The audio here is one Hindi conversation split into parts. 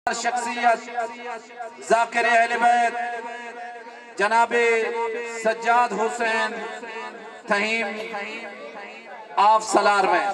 शख्सियत जाकिर अहले बैत जनाबे सज्जाद हुसैन तहीम आप सलार में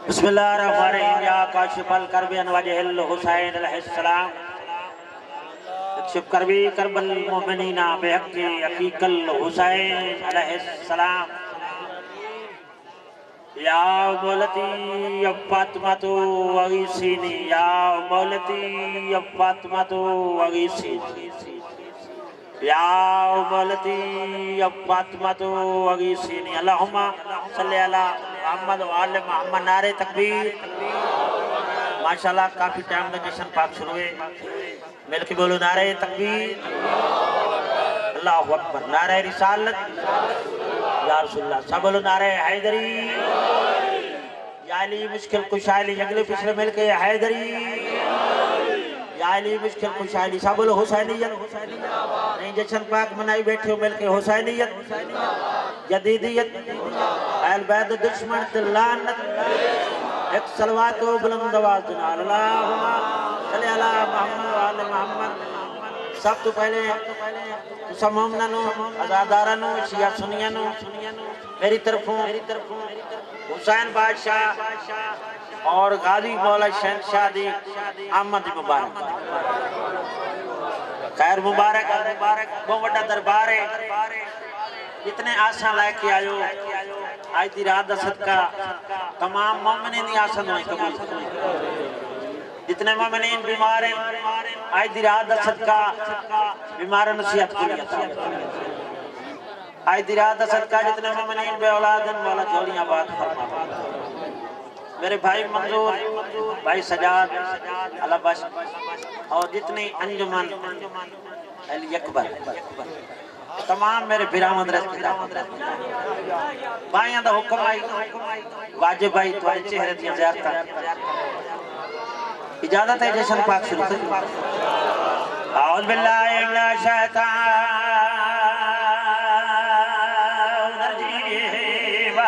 बिस्मिल्लाहिर्रहमानिर्रहीम या काशिफल करबी वजहिल हुसैन अलैहिस्सलाम शिफ करबी करबल मोमिनीना बेहक़्क़ि अक़ीक़ल हुसैन अलैहिस्सलाम या मौलती या फातिमातु वगीसीनी या मौलती या फातिमातु वगीसीनी या मौलती या फातिमातु वगीसीनी अल्लाहुम्मा सल्ली अला मोहम्मद व आले मोहम्मद। नारे तकबीर। माशाल्लाह काफी टाइम में जश्न पाक शुरू हुए, मिलके बोलो नारे तकबीर, अल्लाहु अकबर। नारे रिसालत या रसूलुल्लाह, सब बोलो नारे हैदरी या अली मुश्किल कुशाली, अगले पिछले मिलके हैदरी या अली मुश्किल कुशाली, सब बोलो हुसैनियत। नहीं जश्न पाक मनाई बैठे हो मिलके हुसैनियत जदीदियत अहल बैत दुश्मन लानत एक सलवात व बुलंद आवाज नाल अल्लाहुम्मा सल्ली अला मोहम्मद व आले मोहम्मद। सब तो पहले सब मोमिनां नु आज़ादारां नु शिया सुन्नियां नु मेरी तरफों हुसैन बादशाह और गाजी मौला शहंशाह दी आमद मुबारक। खैर मुबारक बहुत बड़ा दरबार है। इतने आशा लेके आयो आज दी रात दा सदका तमाम मोमिनीन दी आशा नूं कबूल जितने मोमिनीन बीमार हैं आज दी रात दा सदका बीमारां नूं सेहत पूरी अता आज दी रात दा सदका जितने मोमिनीन बे औलाद हैं मौला झोलियां आबाद फरमा। मेरे भाई मंजूर भाई सजाद अल्लाह बश और जितनी अंजुमन अली अकबर तमाम मेरे बिरामद भाइयों का हुक्म आई वाजिब भाई तुम्हारे चेहरे दी ज़ियारत इजाजत है जश्न पाक शुरू कर। औज़ु बिल्लाहि मिनश शैतानिर रजीम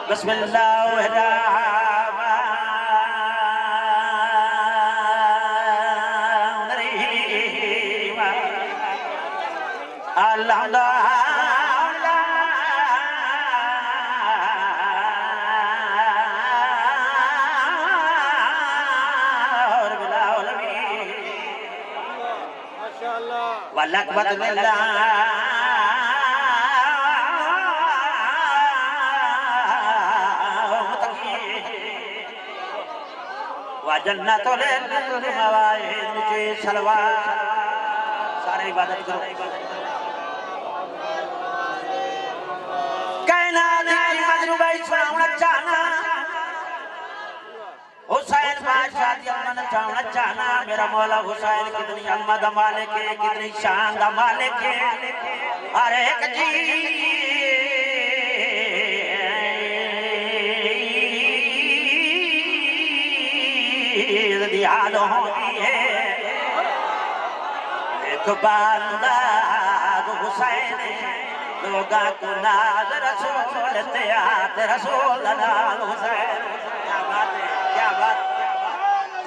बिस्मिल्लाहिर जन्नतुल मवाहिद के सलवा सारे इबादत करो। कायनात की मजरूबा सुनाना चाहना हुसैन बादशाह दी अमन चाहना चाहना मेरा मौला हुसैन कितनी अजमत मालिक है कितनी शान दा मालिक है। हर एक चीज याद होती है एक बंदा हुसैन लोगा को नाज रसूल त्यात रसूल नाल हुसैन। क्या बात है क्या बात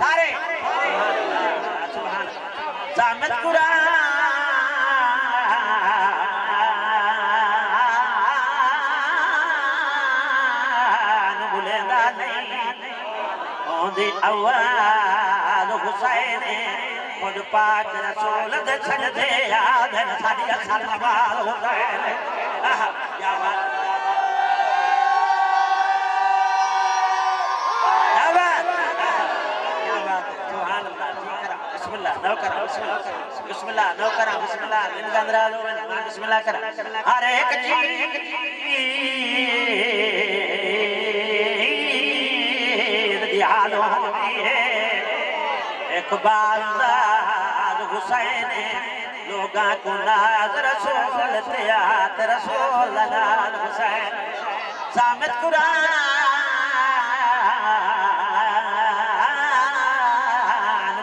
सारे सुभान सामत कुरान बुलेंदा नहीं ओंदी अवाज हुसैन खुद पाक रसूल दे सजदे याद है साडी असल नवाज हुसैन। क्या बात क्या बात क्या बात सुभान अल्लाह। बिस्मिल्लाह नौ करा बिस्मिल्लाह नौ करा बिस्मिल्लाह इन गंदरा लो बिस्मिल्लाह करा। हर एक चीज याद होती है इकबाल हुसैन लोगा को नाज रसूल तियात रसूल नाज हुसैन सामत कुरान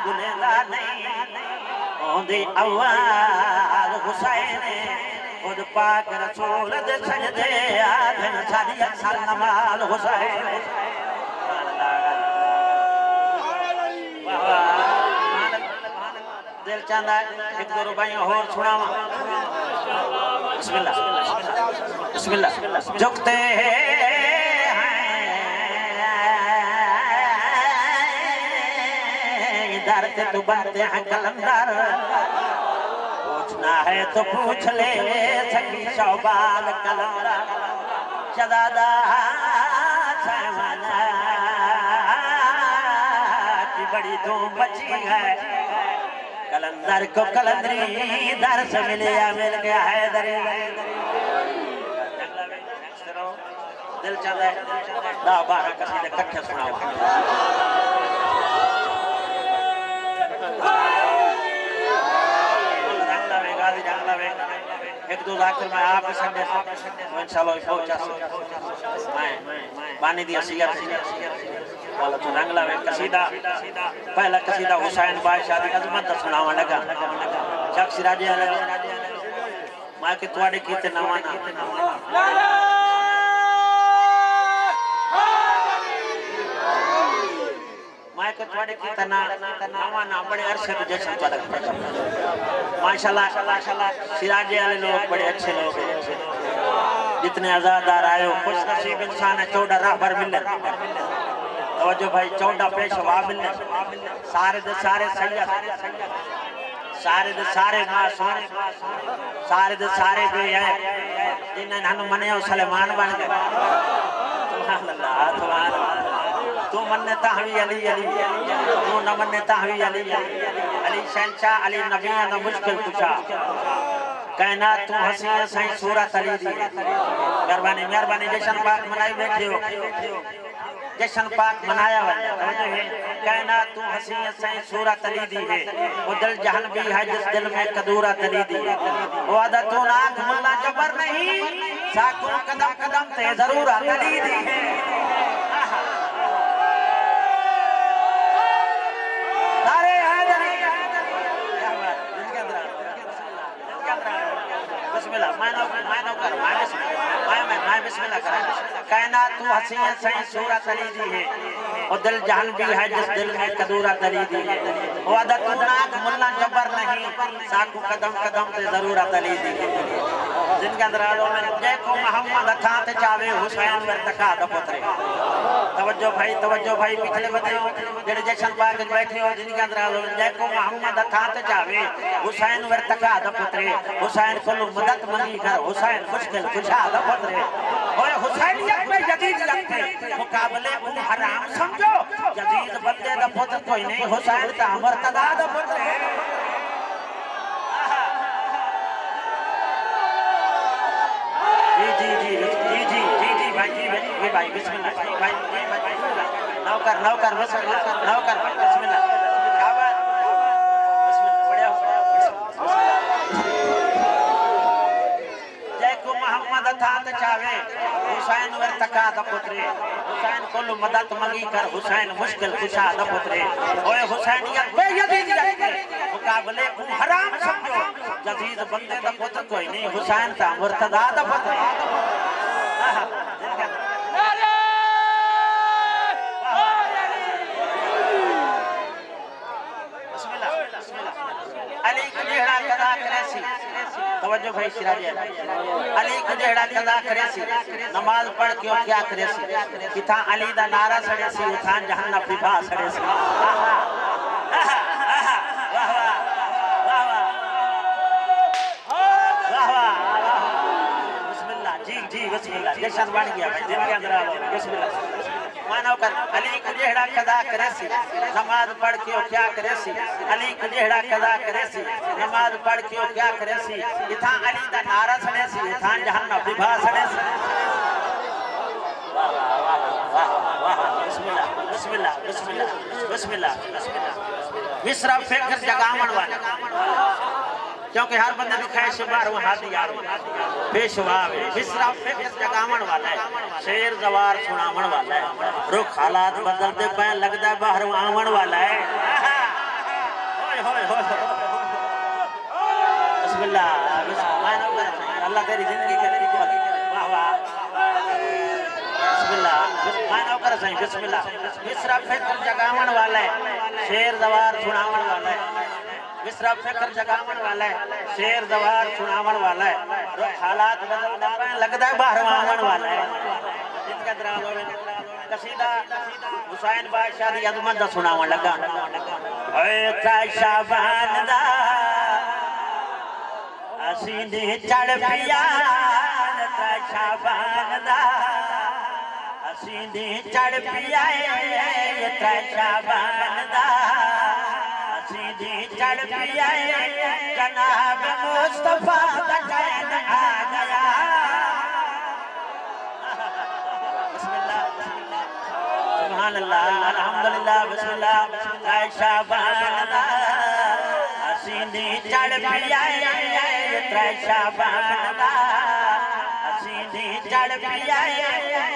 गुलेला नहीं ओंदी आवाज हुसैन खुद पाक रसूल दे सजदे आदम सादी अक्सर नमाज हुसैन दिल चाहता है एक दो रुबाइयां और सुनावा बिस्मिल्लाह बिस्मिल्लाह झुकते हैं दर से तू बनते हैं कलंदर पूछना है तो पूछ ले सखी शौबाल कलंदर शदादा सामना की बड़ी धूम बची है कलंदर को कलंदरी दर से मिल गया है दरी दिल चाहता है 10-12 कसीदे इकट्ठे सुनाओ एक दो आखिर में आप संदेश इंशाल्लाह पहुंचा मैं बानी दी असीयत वाला तो रंगला में कसीदा पहला कसीदा हुसैन बादशाह दी अजमत दा सुनावा लगा शक सिराजे मैं के ਤੁਹਾਡੇ ਕੀਤੇ ਨਵਾਂ ਨਾ मैं के ਤੁਹਾਡੇ ਕੀਤੇ नवा ना बड़े अरसे तो जश्न तो लग माशाल्लाह सिराजे वाले लोग बड़े अच्छे लोग हैं जितने आजादार आए हो खुश नसीब इंसान है 14 राहबर मिले तवज्जो भाई 14 पेशवा मिले सारे दे सारे सैयद सारे दे सारे मासूम सारे दे सारे भी है जिन्हें हनु मने सलेमान बन गए सुभान अल्लाह सुभान तू मन्ने ताहवी अली अली तू न मन्ने ताहवी अली अली शहंशाह अली नबी न मुश्किल कुशा कहना तू हसी सही सूरत अली दी मेहरबानी मेहरबानी जशन पाक मनाई बैठे हो जशन पाक मनाया हुआ कहना तू हसी सही सूरत अली दी है वो दिल जहन भी है जिस दिल में कदूरा तली दी वो आदा तू नाक मुल्ला जबर नहीं साकू कदम कदम ते जरूर तली दी है सारे हाजिर बिस्मिल्लाह मैं कर मैं बिस्मिल्लाह कर कहना तू हसी सही सूरत अली दी है और दिल जान भी है जिस दिल में कदूरा तली दी है वो आदत तू नाक मुल्ला जबर नहीं साकू कदम कदम ते जरूरत अली दी जिनके अंदर आलो में देखो मोहम्मद था ते चावे हुसैन वर्तका द पुत्रे तवज्जो भाई पिछले बदे जेड़े जशन पाक बैठे हो जिनके अंदर आलो में देखो मोहम्मद था ते चावे हुसैन वर्तका द पुत्रे हुसैन को मदद मंगी कर हुसैन मुश्किल कुशा द पुत्रे ओए हुसैनियत में जदीदियत पे मुकाबले को हराम समझो जदीद बंदे दा पुत्र कोई नहीं हुसैन ता मर्तदा दा पुत्र है जी भाई बिस्मिल्लाह भाई नौकर बिस्मिल्लाह मोहम्मद था ते चावे हुसैन वर्तका द पुत्रे हुसैन को मदद मंगी कर हुसैन मुश्किल कुशा द पुत्रे ओए हुसैनियत बे यजीदियत मुकाबले को हराम समझो जदीद बंदे द पुत्र कोई नहीं हुसैन ता मुर्तदा द पुत्र अली को जेड़ा कदा करेसी तवज्जो भाई सिराजी अली को जेड़ा कदा करेसी नमाज पढ़ के क्या करेसी किथा अली दा नारा सड़ेसी उठा जहन्नम विभा सड़ेसी बिस्मिल्लाह जी बिस्मिल्लाह जशन बन गया भाई दिल के अंदर आओ बिस्मिल्लाह मानो कर अली को जेड़ा कदा करेसी नमाज पढ़ के क्या करेसी अली को जेड़ा कदा करेसी नमाज पढ़ के क्या करेसी इथा अली दा नारा सड़ेसी इथा जहन्नम विभा सड़ेसी वाह वाह वाह वाह बिस्मिल्लाह बिस्मिल्लाह बिस्मिल्लाह बिस्मिल्लाह मिसरा फिक्र जगावण वाला क्योंकि हर बंदे को खैश बार वहां दिया पेशवा मिसरा फिक्र जगावण वाला है शेर जवार सुनावण वाला है रुख हालात बदलते पे लगदा बाहर आवण वाला है होय होय होय बिस्मिल्लाह बिस्मिल्लाह अल्लाह तेरी जिंदगी के वाह वाह बिस्मिल्लाह मानो कर सही बिस्मिल्लाह मिसरा फिक्र जगावण वाला है शेर जवार सुनावण वाला है मिसरा फिक्र जगावण वाला है शेर जवार सुनावण वाला है रुख हालात बदलदा पे लगदा बाहर आवण वाला है जिनका दराज होवे कसीदा हुसैन बादशाह दी अजमत दा सुनावण लगा ओए ता शाबान दा असीने चढ़ पिया ता शाबान दा असीने चढ़ पिया ता शाबान दा असीने चढ़ पिया जनाब मुस्तफा दा चैन आ गया बिस्मिल्लाह सुभान अल्लाह अल्हम्दुलिल्लाह बिस्मिल्लाह ता शाबान दा असीने चढ़ पिया ता शाबान दा असीने चढ़ पिया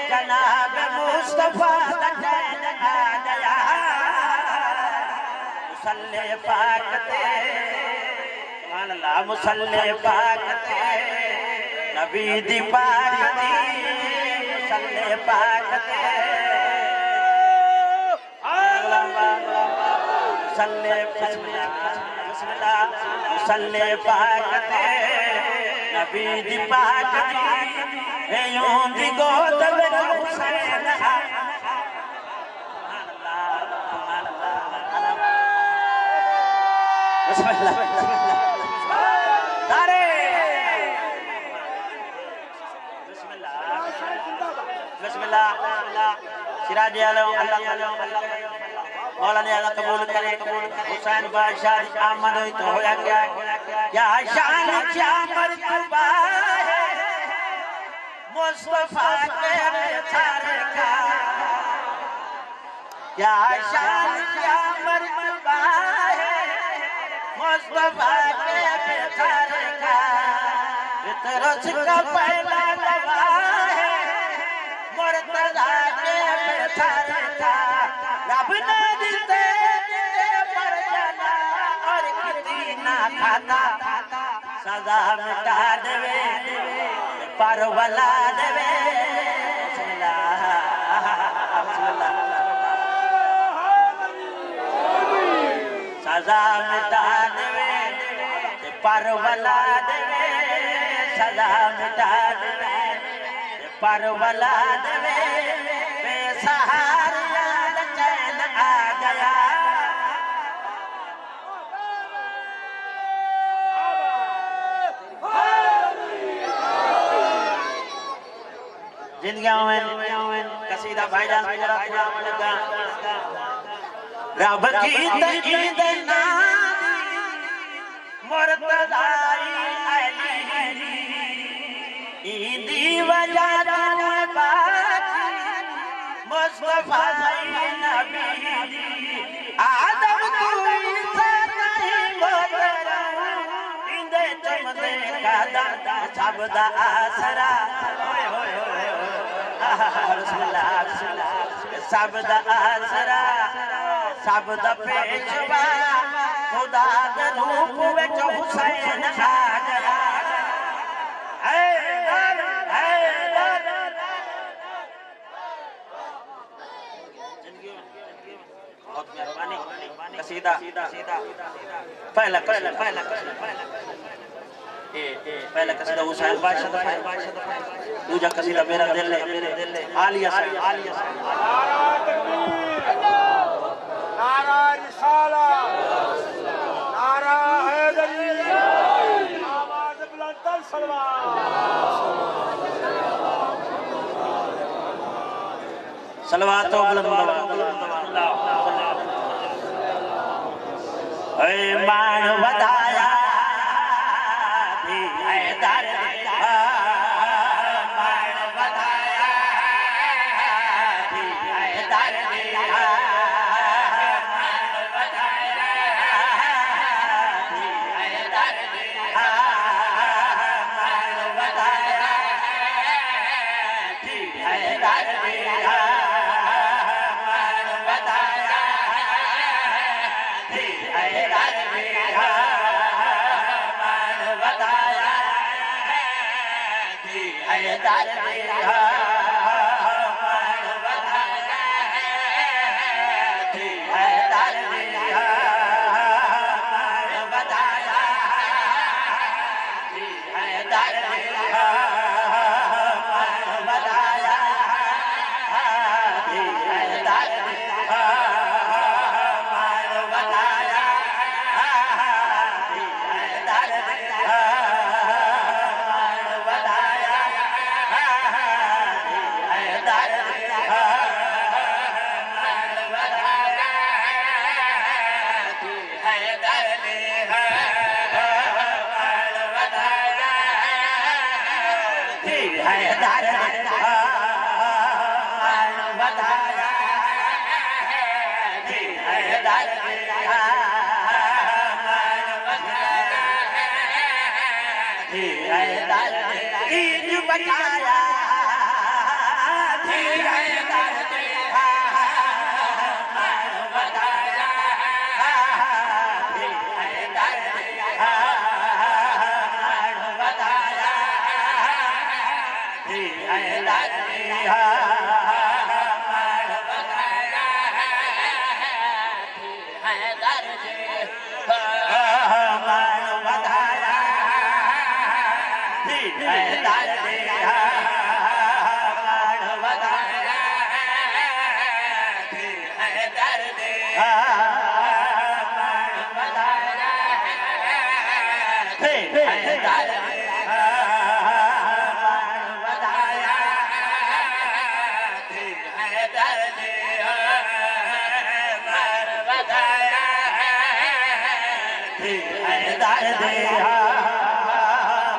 जनाब मुस्तफा दा चैन आ गया मुसल्ले पाक ते सुभान अल्लाह मुसल्ले पाक ते नबी दी पाक दी मुसल्ले पाक ते मुसल्ले बिस्मिल्लाह मुसल्ले पाक ते नबी दी पाक दी ए यूं दी गोद विच हुसैन बिस्मिल्लाह तारे बिस्मिल्लाह बिस्मिल्लाह सिराज आलम अल्लाह मौला ने अल्लाह कबूल करे हुसैन बादशाह की आमद हुई तो होया क्या क्या शान क्या मर्तबा है मुस्तफा के बेचारे का क्या शान क्या मर्तबा है मुस्तफा के बेचारे का तरस का पहला गवाह है मुर्तजा के बेचारे का रब ने दिलते पर जाना और किसी ना खाता सजा मिटा देवे पर वला देवे बिस्मिल्लाह बिस्मिल्लाह सजा मिटा देवे पर वला देवे सजा मिटा देवे पर वला देवे बेसहारा चैन आ गया जिंदगियां में कसीदा भाईजान जरा थोड़ा लगा रब की तईद नादी मुर्तज़ाई अली ईदी वजह बाकी मुस्तफा नबी आदम कोई नहीं मोतरा इंदे चमदे का दादा सब दा आसरा होए होए होए बिस्मिल्लाह बिस्मिल्लाह सब दा आसरा सब दा पेशवा खुदा दे रूप विच हुसैन आ गया बहुत मेहरबानी कसीदा पहला कसीदा हुसैन बादशाह दा दूजा कसीदा मेरा दिल है आलिया नारा रिसाला नारा हैदरी आवाज बुलंद सलवार सलवात तो बुलंद ऐ मान वधाया भी हैदर मान वधाया भी हैदर हैदर दिया मान बताया थी हैदर दिया मान बताया थी हैदर दिया मान बताया थी हैदर दिया मान बताया थी हैदर दिया मान बताया थी हैदर दिया मान बताया थी हैदर दिया मान बताया थी हैदर दिया मान बताया थी हैदर दिया मान बताया थी हैदर दीन बचाया थी हैदर दिया मान बताया थी हैदर दिया मान बताया थी हैदर दिया मान बताया थी हैदर दिया मान बताया थी हैदर दिया मान बताया थी हैदर दिया मान बताया थी हैदर दिया मान बताया थी हैदर दिया मान बताया थी हैदर दिया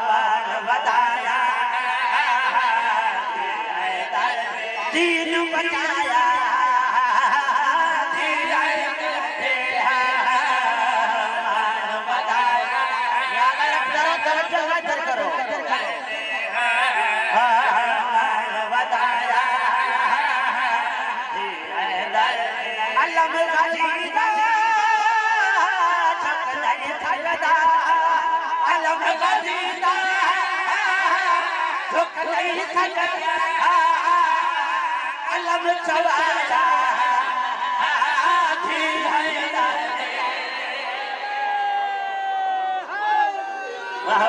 मान बताया थी हैदर दीन बचाया थी हैदर दिया मान बताया करो मान बताया थी हैदर अल्लाह में गाजी छक नहीं थकदा अल्लाह में गाजी छक नहीं थकदा अल्लाह में चवाया थी हैदर वाह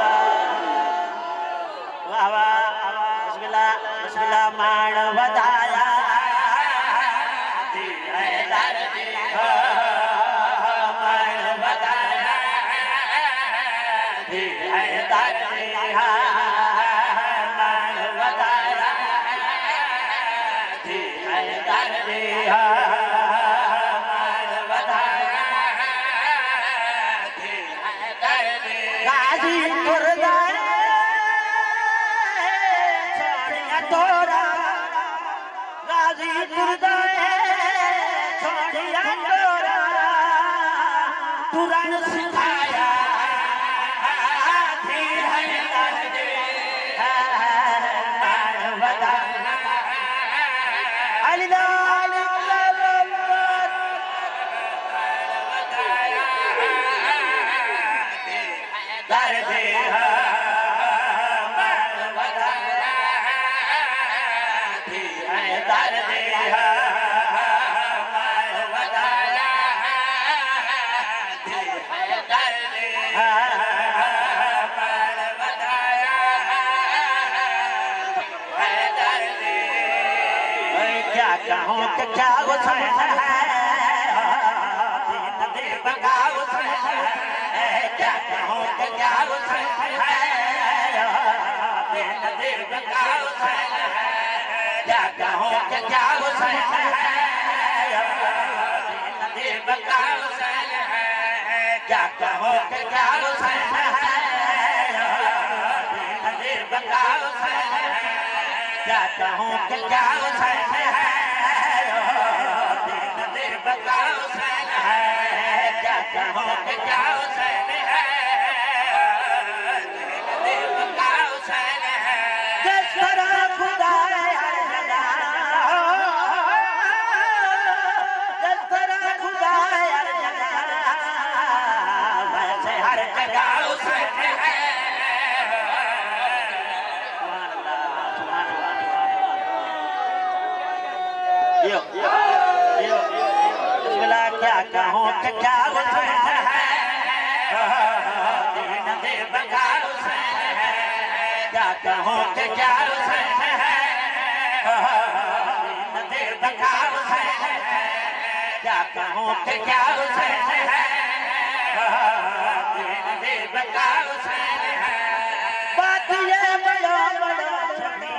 वाह वाह बिस्मिल्लाह बिस्मिल्लाह मान बताया थी हैदर दिया मान बताया थी हैदर दिया मान बताया थी हैदर दिया मान बताया थी हैदर दिया गाजी मुर्दाए छोड़िया तोरा गाजी मुर्दाए छोड़िया तोरा तुरंत सिखाया थी हैदर दिया मान बताया अल्लाह हैदर दिया मान बताया थी हैदर दिया मान बताया थी हैदर दिया मान बताया थी हैदर दिया क्या कहूँ कि क्या हुसैन है दीन दिल बका हुसैन है क्या कहूँ कि क्या हुसैन है दीन दिल बका हुसैन है क्या कहूँ कि क्या हुसैन है दीन दिल बका हुसैन है क्या कहूँ कि क्या हुसैन है दीन दिल बका हुसैन है क्या कहूँ कि क्या हुसैन है दीन दिल बका हुसैन है क्या कहूँ कि क्या हुसैन है दीन दिल बका हुसैन है जिस तरह खुदा हर जगह जिस तरह खुदा हर जगह वैसे हर जगह हुसैन है कि क्या हुसैन है, दीन दे बका हुसैन है, क्या कहूँ कि क्या हुसैन है, दीन दे बका हुसैन है, क्या कहूँ कि क्या हुसैन है, दीन दे बका हुसैन है। बात ये बड़ा बड़ा छवि,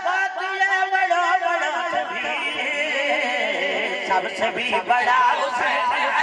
बात ये बड़ा बड़ा छवि, सबसे भी बड़ा हुसैन है।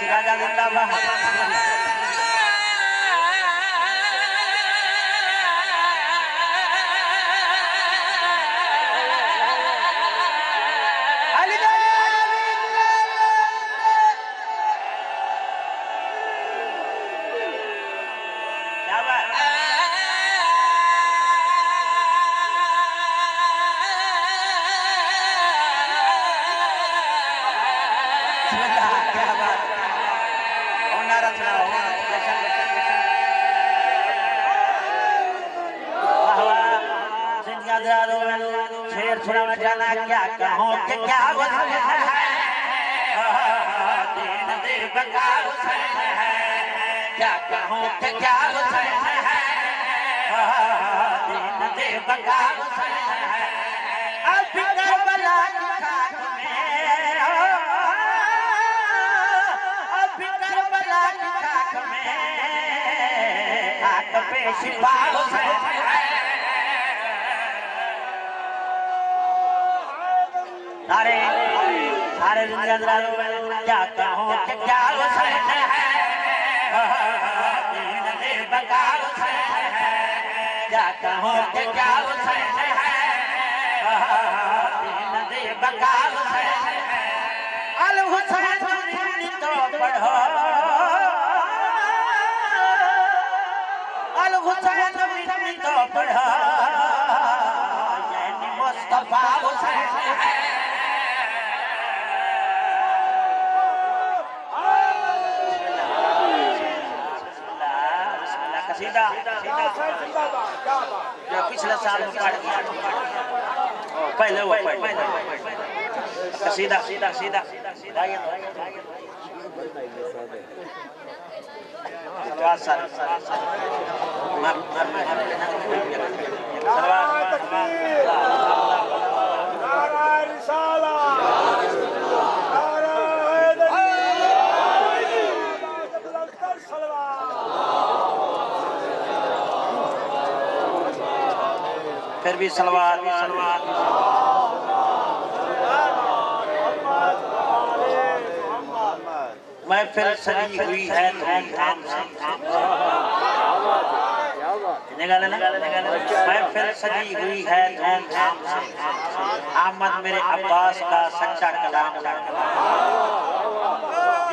राजा जिंदाबाद। शेर सुना जाना क्या कहूँ कि क्या हुसैन है, दीन दे बका हुसैन है, क्या कहूँ कि क्या हुसैन है, दीन दे बका हुसैन है। अब करबला की खाक में, अब करबला की खाक में, खाक पे शिफा हुसैन है। सारे सारे दुनिया क्या कहूँ कि क्या हुसैन है, दीन दे बका हुसैन है, क्या कहूँ कि क्या हुसैन है, दीन दे बका हुसैन है। अल हुसैन तो पढ़ो, अल हुसैन तो पढ़ो, यानी मुस्तफा हुसैन है। सीधा जो पिछले साल में काट दिया पहले वो सीधा सीधा सीधा फिर भी सलवार महफिल सजी हुई है धूमधाम से, महफिल सजी हुई है धूमधाम से, आमद मेरे अब्बास का सच्चा कलाम।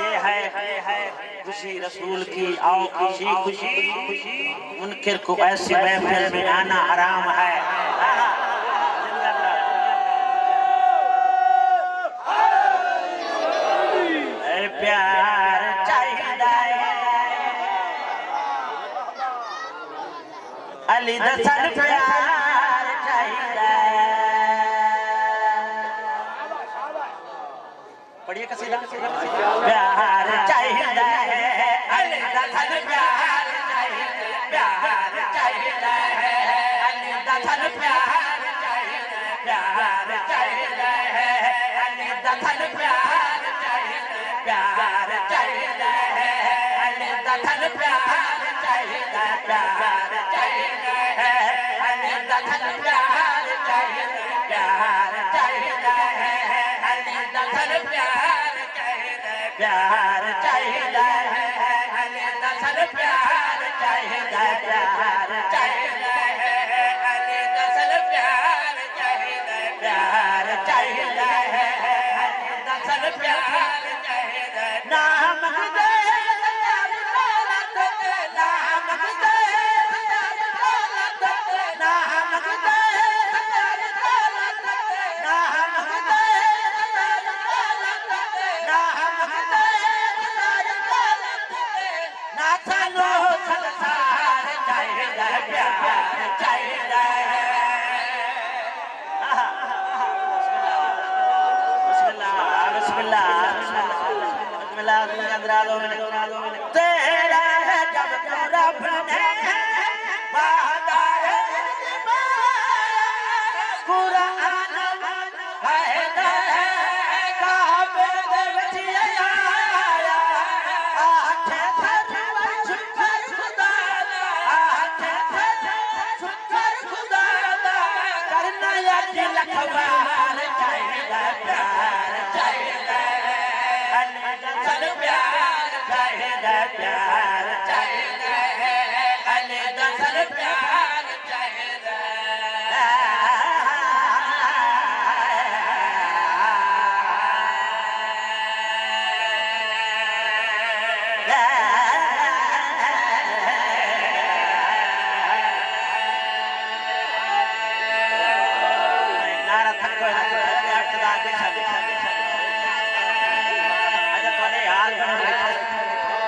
ये है खुशी रसूल की, आओ खुशी खुशी, मुनकिर को ऐसी महफिल में आना हराम है। प्यार चाहिदा अली दसन प्यार चाहिदा पढ़िए कसीदा प्यार चाहिदा अली दसन प्यार चाहिदा प्यार चाहिदा अली दसन प्यार चाहिदा प्यार चाहिदा अली दसन प्यार प्यार चाहिदा अली दसन प्यार चाहिदा प्यार चाहिदा अली दसन प्यार चाहिदा प्यार चाहिदा अली दसन प्यार चाहिदा प्यार चाहिदा अली दसन प्यार चाहिदा प्यार चाहिदा अली दसन प्यार चाहिदा प्यार चाहिदा अली दसन प्यार चाहिदा नाम दे नाम दे नाम दे नाम दे ना चलो संसार चाहिदा प्यार चाहिदा बिस्मिल्लाह बिस्मिल्लाह बिस्मिल्लाह तेरा है जब तू रब ने वादा कुरान है काबे दे विच आया आखे शुक्र खुदा आखे शुक्र खुदा करना अज लखवार चाहिदा प्यार चाहिदा अली दसन प्यार चाहिदा प्यार चाहिदा अली दसन प्यार चाहिदा नारा थको इब्तिदा देखा अज तोने हाल बन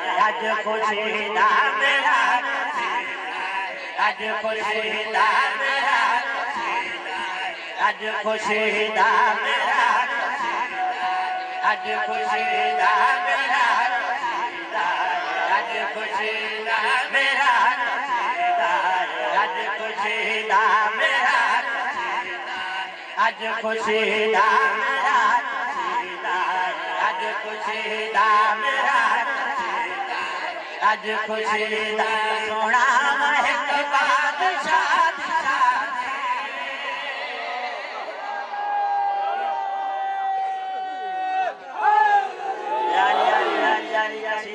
आज खुशीदा मेरा आज खुशीदा मेरा आज खुशीदा मेरा आज खुशीदा मेरा आज खुशीदा मेरा आज खुशीदा मेरा आज खुशीदा मेरा आज खुशीदा मेरा आज खुशीदा सोना महक बादशाह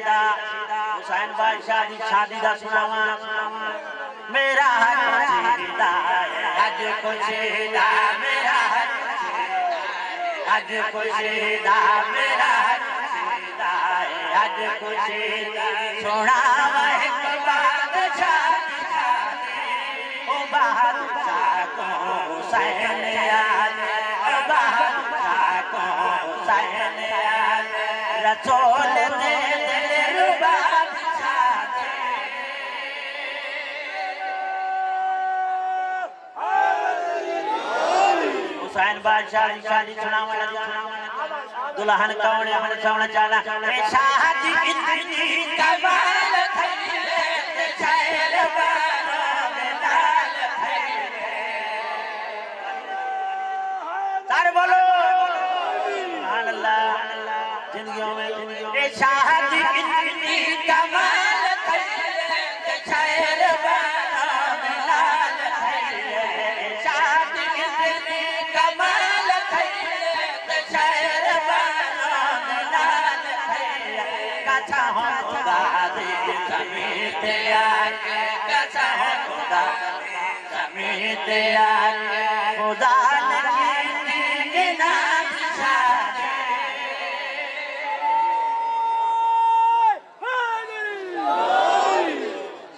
हुसैन बादशाह दी शादी दा सुनावा मेरा खुशीदा आज खुशीदा मेरा आज खुशीदा मेरा आज खुशीदा सोना महक बादशाह ओ बादशाह को हुसैन याद ओ बादशाह को हुसैन याद रसूल दे दिल बादशाह हुसैन बादशाह की शादी सुनावा दुल्हन कौन है मन सोना चाला शादी इतनी कमाल थई शायर बानो में लाल थई सर बोलो सुभान अल्लाह जिंदगियों में शादी इतनी कमाल थई शायर बानो में लाल खुदा समेत आके खुदा ने ना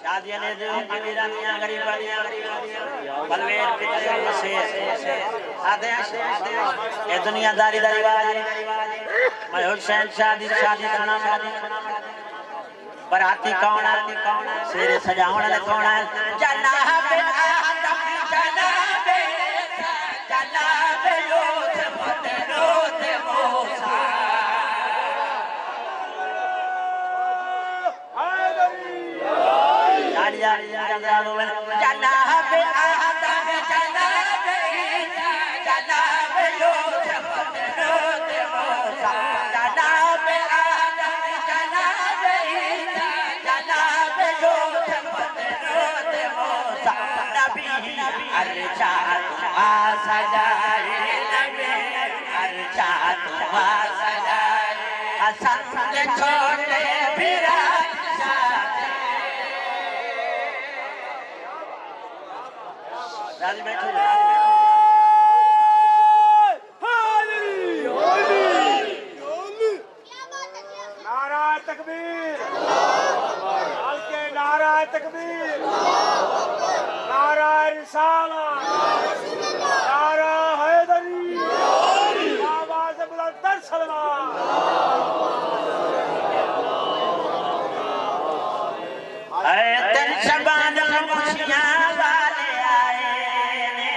शादियां ने जो अमीरानियां गरीबानियां बलवेर पितरे से आधे ये दुनियादारी दा रिवाज मैं हुसैन शादी सुना बराती कौन है शेर सजावण वाले कौन है जनाब आदम जनाब लोथ मूसा जनाब आदम जनाब लोथ मूसा जनाब अरशाद सजाए नबी अरशाद सजाए हसन के छोटे फिरा राज बैठो नारा तकबीर हल्के नारा तकबीर नारा रिसाला नारा हैदरी आवाज बुलंद सलमान तेन शबान खुशियां वाले आए ने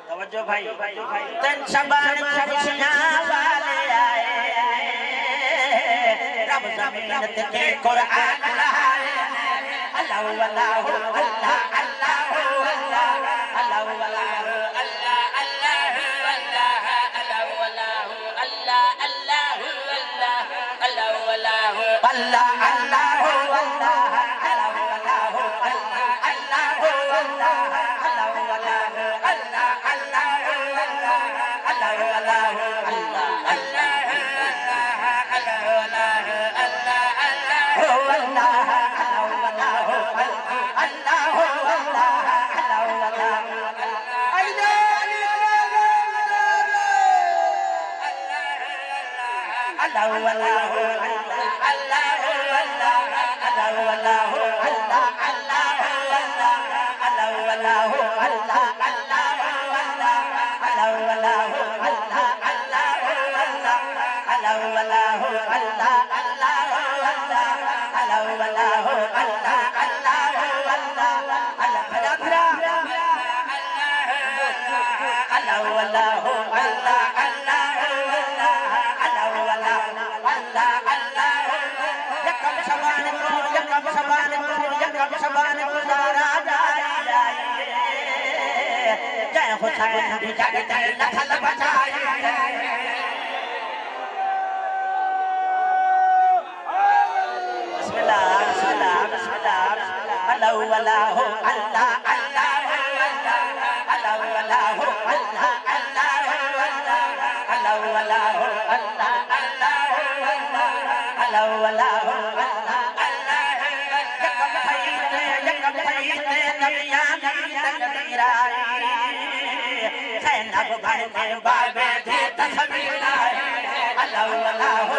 तवज्जो भाई तेन शबान खुशियां वाले आए रब जमीन ते कुरान लाए अल्लाह अल्लाह अल्लाह अल्लाह अल्लाह जय हुसैन भी जगत नस्ल बचाई बिस्मिल्लाह बिस्मिल्लाह बिस्मिल्लाह अल्लाह अल्लाह अल्लाह अल्लाह अल्लाह अल्लाह बाबे थे तस्वीर अल्लाह अल्लाह अल्लाह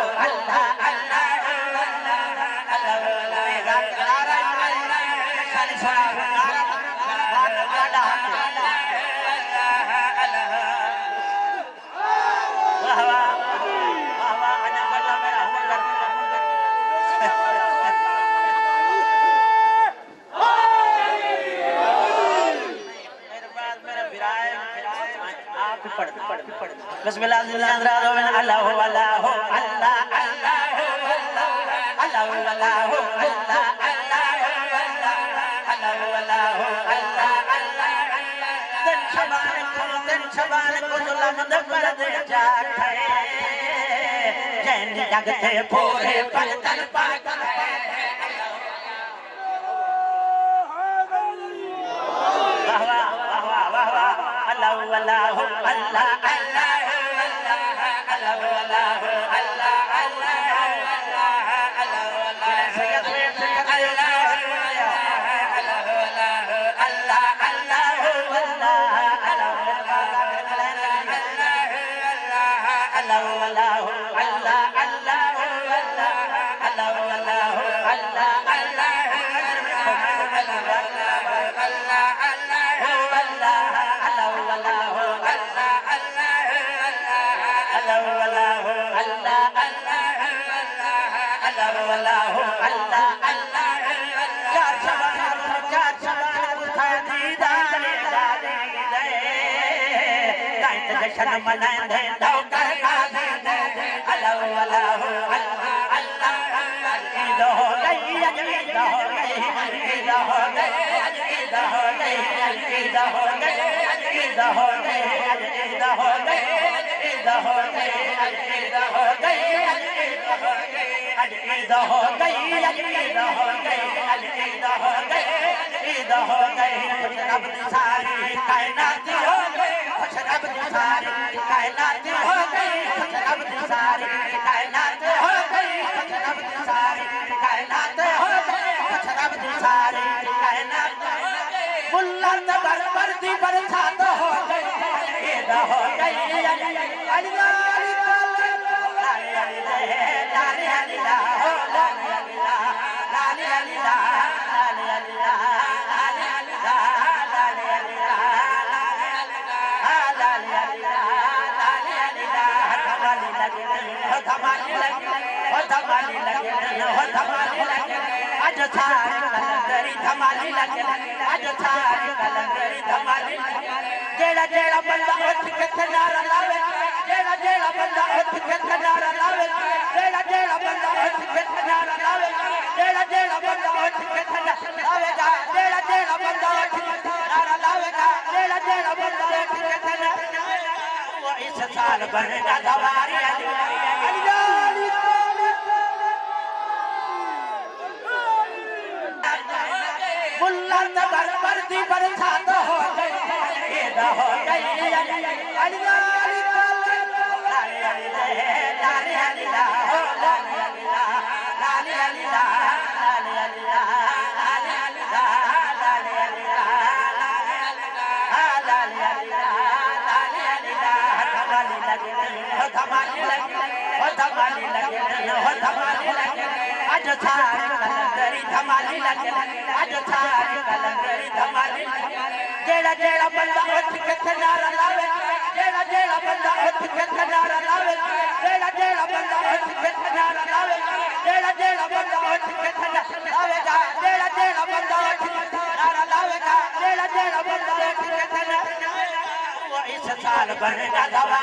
बिस्मिल्लाह अल्लाह अल्लाह अल्लाह जगते पूरे पलतन पाक अल्लाह अल्लाह जशन मनाए दो करना दे अल्लाह अल्लाह अल्लाह अल्लाह ईद हो गई ईद हो गई ईद हो गई ईद हो गई ईद हो गई ईद हो गई ईद हो गई ईद हो गई ईद हो गई ईद हो गई ईद हो गई ईद हो गई ईद हो गई रब दी सारी कायनात हो गई रब दी सारी कायनात हो गई रब दी सारी कायनात हो गई रब दी सारी कायनात हो गई रब दी सारी कायनात मुल्ला नबर वर्दी बरसात हो गई ईद हो गई अल्लाह आज सारी कलंदरी धमाली लगे आज सारी कलंदरी धमाली जेड़ा जेड़ा बंदा उठ के नारा लावे जेड़ा जेड़ा बंदा उठ के नारा लावे जेड़ा जेड़ा बंदा उठ के नारा लावे जेड़ा जेड़ा बंदा उठ के नारा लावेगा जेड़ा जेड़ा बंदा उठ के नारा लावेगा जेड़ा जेड़ा बंदा उठ के नारा वो इस साल बनेगा दवारी मुल्ला नबर वर्दी बरसात हो गई ईद हो गई अल्लाह आज सारी कलंदरी धमाली लगे आज सारी कलंदरी धमाली जेड़ा जेड़ा बंदा उठ के नारा लावे जेड़ा जेड़ा बंदा उठ के नारा लावे जेड़ा जेड़ा बंदा उठ के नारा लावे जेड़ा जेड़ा बंदा उठ के नारा लावेगा जेड़ा जेड़ा बंदा उठ के नारा लावेगा जेड़ा जेड़ा बंदा उठ के नारा वो इस साल बनेगा दवा